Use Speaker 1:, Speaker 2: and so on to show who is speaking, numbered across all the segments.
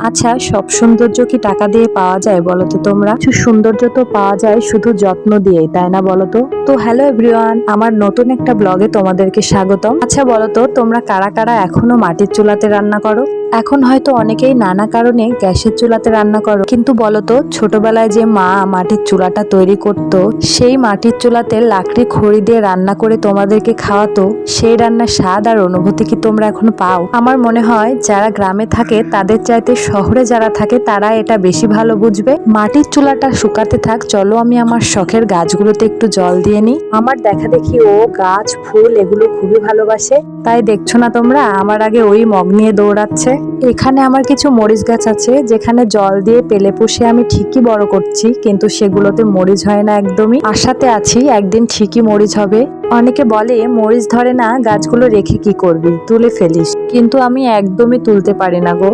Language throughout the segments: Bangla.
Speaker 1: আচ্ছা, সব সৌন্দর্য কি টাকা দিয়ে পাওয়া যায় বলো তো তোমরা? কিছু সৌন্দর্য তো পাওয়া যায় শুধু যত্ন দিয়েই, তাই না বলো তো? তো হ্যালো এভরিওয়ান, আমার নতুন একটা ব্লগে তোমাদেরকে স্বাগতম। আচ্ছা বলো তো, তোমরা কারা কারা এখনো মাটির চুলাতে রান্না করো? এখন হয়তো অনেকেই নানা কারণে গ্যাসের চুলাতে রান্না করো, কিন্তু বলতো ছোটবেলায় যে মা মাটির চুলাটা তৈরি করত, সেই মাটির চুলাতে লাকড়ি খড়ি দিয়ে রান্না করে তোমাদেরকে খাওয়াতো, সেই রান্নার স্বাদ আর অনুভূতি কি তোমরা এখনো পাও? আমার মনে হয় যারা গ্রামে থাকে তাদের চাইতে শহরে যারা থাকে তারা এটা বেশি ভালো বুঝবে। মাটির চুলাটা শুকাতে থাক, চলো আমি আমার শখের গাছগুলোতে একটু জল দিয়ে নিই। আমার দেখা দেখি ও গাছ ফুল এগুলো খুবই ভালোবাসে, তাই দেখছো না তোমরা আমার আগে ওই মগ নিয়ে দৌড়াচ্ছে। এখানে আমার কিছু মরিচ গাছ আছে, যেখানে জল দিয়ে পেলে পুষে আমি ঠিকই বড় করছি, কিন্তু সেগুলোতে মরিচ হয় না একদমই। আশাতে আছি একদিন ঠিকই মরিচ হবে। অনেকে বলে মরিচ ধরে না, গাছগুলো রেখে কি করবি, তুলে ফেলিস, কিন্তু আমি একদমই তুলতে পারি না গো।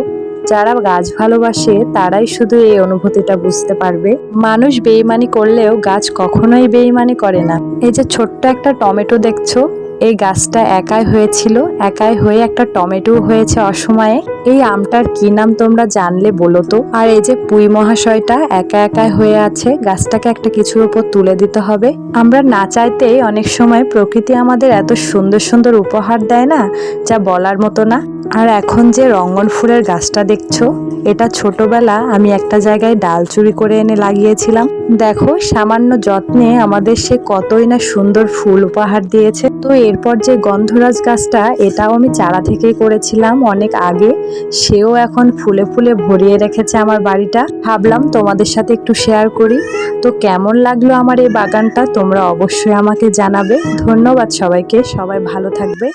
Speaker 1: যারা গাছ ভালোবাসে তারাই শুধু এই অনুভূতিটা বুঝতে পারবে। মানুষ বেইমানি করলেও গাছ কখনোই বেইমানি করে না। এই যে ছোট্ট একটা টমেটো দেখছো, এই গাছটা একাই হয়েছিল, একাই হয়ে একটা টমেটো হয়েছে অসময়ে। এই আমটার কি নাম তোমরা জানলে বলো তো? আর এই যে পুঁই মহাশয়টা একা একাই হয়ে আছে, গাছটাকে একটা কিছুর উপর তুলে দিতে হবে। আমরা না চাইতেই অনেক সময় প্রকৃতি আমাদের এত সুন্দর সুন্দর উপহার দেয় না, যা বলার মতো না। আর এখন যে রঙ্গন ফুলের গাছটা দেখছো, এটা ছোটবেলা আমি একটা জায়গায় ডাল চুরি করে এনে লাগিয়েছিলাম। দেখো সামান্য যত্নে আমাদের সে কতই না সুন্দর ফুল উপহার দিয়েছে। তো এরপর যে গন্ধরাজ গাছটা, এটাও আমি চারা থেকেই করেছিলাম অনেক আগে, সেও এখন ফুলে ফুলে ভরিয়ে রেখেছে আমার বাড়িটা। ভাবলাম তোমাদের সাথে একটু শেয়ার করি। তো কেমন লাগলো আমার এই বাগানটা তোমরা অবশ্যই আমাকে জানাবে। ধন্যবাদ সবাইকে, সবাই ভালো থাকবে।